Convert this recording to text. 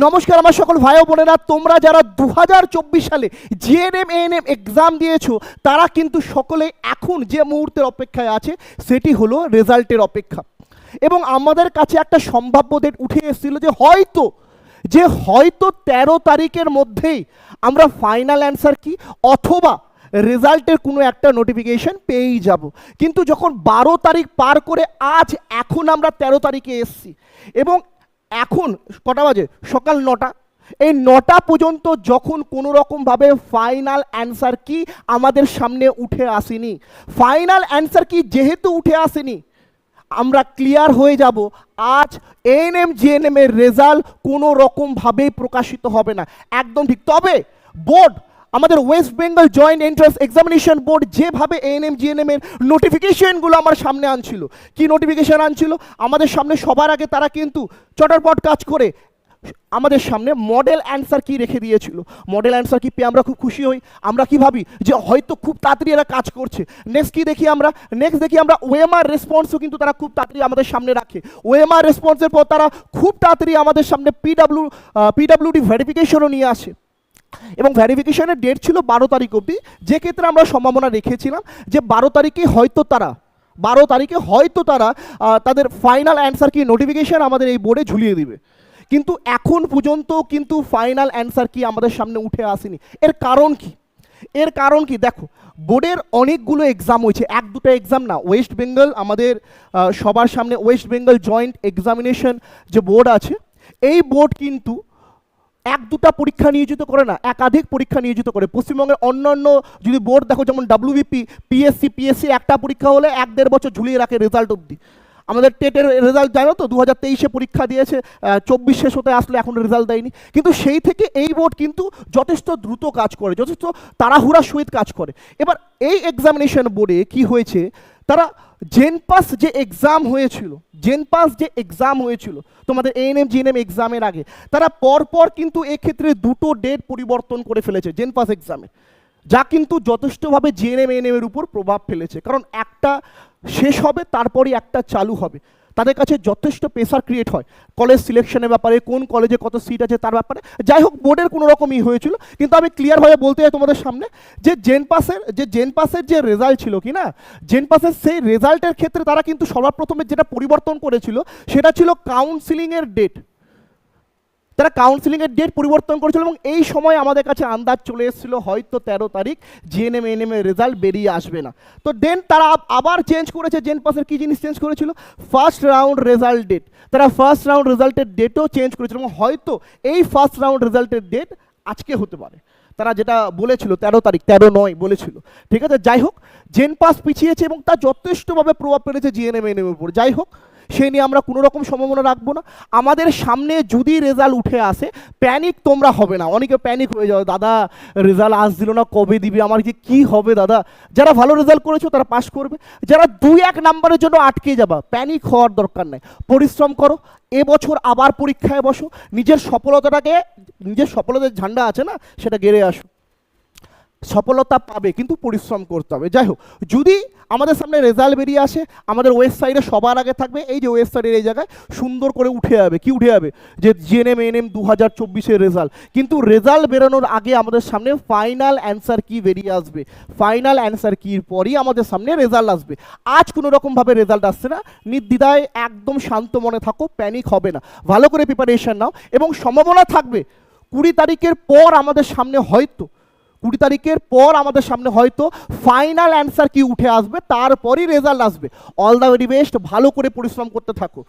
নমস্কার আমার সকল ভাই ও বোনেরা, তোমরা যারা 2024 সালে জিএনএম এএনএম এক্সাম দিয়েছো তারা কিন্তু সকলে এখন যে মুহূর্তের অপেক্ষায় আছে সেটি হলো রেজাল্টের অপেক্ষা। এবং আমাদের কাছে একটা সম্ভাব্য ডেট উঠে এসেছিল যে হয়তো 13 তারিখের মধ্যেই আমরা ফাইনাল অ্যান্সার কি অথবা রেজাল্টের কোনো একটা নোটিফিকেশন পেয়েই যাব। কিন্তু যখন 12 তারিখ পার করে আজ এখন আমরা 13 তারিখে এসেছি এবং এখন কটা বাজে? সকাল 9টা। এই 9টা পর্যন্ত যখন কোনো রকমভাবে ফাইনাল অ্যান্সার কি আমাদের সামনে উঠে আসেনি, ফাইনাল অ্যান্সার কি যেহেতু উঠে আসেনি আমরা ক্লিয়ার হয়ে যাব আজ এএনএম জিএনএম এর রেজাল্ট কোনো রকমভাবেই প্রকাশিত হবে না, একদম ঠিক। তবে বোর্ড আমাদের West Bengal joint entrance examination board যেভাবে এএনএম জিএনএম এর নোটিফিকেশনগুলো আমার সামনে আনছিল, কি নোটিফিকেশন আনছিল আমাদের সামনে সবার আগে তারা কিন্তু চটরপট কাজ করে আমাদের সামনে মডেল অ্যান্সার কি রেখে দিয়েছিল। মডেল অ্যান্সার কি পেয়ে আমরা খুব খুশি হই, আমরা কি ভাবি যে হয়তো খুব তাড়াতাড়ি এরা কাজ করছে। নেক্সট দেখি আমরা ওএমআর রেসপন্সও কিন্তু তারা খুব তাড়াতাড়ি আমাদের সামনে রাখে। ওএমআর রেসপন্সের পর তারা খুব তাড়াতাড়ি আমাদের সামনে পিডব্লিউডি ভেরিফিকেশনও নিয়ে আসে এবং ভেরিফিকেশনের ডেট ছিল 12 তারিখ অবধি, যে ক্ষেত্রে আমরা সম্ভাবনা রেখেছিলাম যে 12 তারিখে হয়তো তারা তাদের ফাইনাল অ্যান্সার কি নোটিফিকেশন আমাদের এই বোর্ডে ঝুলিয়ে দিবে। কিন্তু এখন পর্যন্ত কিন্তু ফাইনাল অ্যান্সার কি আমাদের সামনে উঠে আসেনি। এর কারণ কি দেখো, বোর্ডের অনেকগুলো এক্সাম হয়েছে, এক দুটো এক্সাম না। ওয়েস্ট বেঙ্গল আমাদের সবার সামনে ওয়েস্ট বেঙ্গল জয়েন্ট এক্সামিনেশন যে বোর্ড আছে, এই বোর্ড কিন্তু এক দুটা পরীক্ষা নিয়োজিত করে না, একাধিক পরীক্ষা নিয়োজিত করে। পশ্চিমবঙ্গের অন্যান্য যদি বোর্ড দেখো, যেমন ডাব্লিউবিপি, পিএসসি একটা পরীক্ষা হলে 1-1.5 বছর ঝুলিয়ে রাখে রেজাল্ট অবধি। আমাদের টেটের রেজাল্ট জানো তো, 2023-এ পরীক্ষা দিয়েছে, 24 শেষ হতে আসলে এখন রেজাল্ট দেয়নি। কিন্তু সেই থেকে এই বোর্ড কিন্তু যথেষ্ট দ্রুত কাজ করে, যথেষ্ট তাড়াহুড়ার সহিত কাজ করে। এবার এই এক্সামিনেশন বোর্ডে কি হয়েছে, তারা জেনপাস যে এক্সাম হয়েছিল তোমাদের এএনএম জিএনএম এক্সামের আগে, তারা পরপর কিন্তু এক্ষেত্রে দুটো ডেট পরিবর্তন করে ফেলেছে জেনপাস এক্সামে, যা কিন্তু যথেষ্টভাবে জিএনএম এএনএম এর উপর প্রভাব ফেলেছে। কারণ একটা শেষ হবে তারপরই একটা চালু হবে, তাদের কাছে যথেষ্ট প্রেসার ক্রিয়েট হয় কলেজ সিলেকশনের ব্যাপারে, কোন কলেজে কত সিট আছে তার ব্যাপারে। যাই হোক, বোর্ডের কোনো রকমই হয়েছিল। কিন্তু আমি ক্লিয়ারভাবে বলতে চাই তোমাদের সামনে যে জেনপাসের যে রেজাল্ট ছিল কি না, জেনপাসের সেই রেজাল্টের ক্ষেত্রে তারা কিন্তু সবার প্রথমে যেটা পরিবর্তন করেছিল সেটা ছিল কাউন্সিলিংয়ের ডেট। তারা কাউন্সিলিংয়ের ডেট পরিবর্তন করেছিল এবং এই সময় আমাদের কাছে আন্দাজ চলে এসেছিল হয়তো 13 তারিখ জিএনএম এএনএম এর রেজাল্ট বেরিয়ে আসবে না। তো দেন তারা আবার চেঞ্জ করেছে, জেনপাসের কি জিনিস চেঞ্জ করেছিল, ফার্স্ট রাউন্ড রেজাল্ট ডেট। তারা ফার্স্ট রাউন্ড রেজাল্টের ডেটও চেঞ্জ করেছিল এবং হয়তো এই ফার্স্ট রাউন্ড রেজাল্টের ডেট আজকে হতে পারে। তারা যেটা বলেছিল 13 তারিখ, 13 বলেছিল, ঠিক আছে। যাই হোক, জেনপাস পিছিয়েছে এবং তা যথেষ্টভাবে প্রভাব ফেলেছে জিএনএম এএনএম এর উপর। যাই হোক, সেই নিয়ে আমরা কোনো রকম সম্ভাবনা রাখবো না। আমাদের সামনে যদি রেজাল্ট উঠে আসে, প্যানিক তোমরা হবে না। অনেকে প্যানিক হয়ে যাও, দাদা রেজাল্ট আসছিল না, কবে দিবি, আমার যে কী হবে দাদা। যারা ভালো রেজাল্ট করেছো তারা পাস করবে, যারা 2-1 নাম্বারের জন্য আটকে যাবা, প্যানিক হওয়ার দরকার নেই। পরিশ্রম করো, এবছর আবার পরীক্ষায় বসো, নিজের সফলতার ঝান্ডা আছে না সেটা গেড়ে আসো। সফলতা পাবে, কিন্তু পরিশ্রম করতে হবে। যাই হোক, যদি আমাদের সামনে রেজাল্ট বেরিয়ে আসে, আমাদের ওয়েবসাইটে সবার আগে থাকবে, এই যে ওয়েবসাইটের এই জায়গায় সুন্দর করে উঠে যাবে যে জিএনএম এএনএম 2024-এর রেজাল্ট। কিন্তু রেজাল্ট বেরোনোর আগে আমাদের সামনে ফাইনাল অ্যান্সার কি বেরিয়ে আসবে, ফাইনাল অ্যান্সার কির পরই আমাদের সামনে রেজাল্ট আসবে। আজ কোনো রকমভাবে রেজাল্ট আসছে না, নির্দ্বিধায় একদম শান্ত মনে থাকো, প্যানিক হবে না, ভালো করে প্রিপারেশন নাও। এবং সম্ভাবনা থাকবে 20 তারিখের পর আমাদের সামনে হয়তো ফাইনাল অ্যান্সার কি উঠে আসবে, তারপরই রেজাল্ট আসবে। অল দ্য ভেরি বেস্ট, ভালো করে পরিশ্রম করতে থাকো।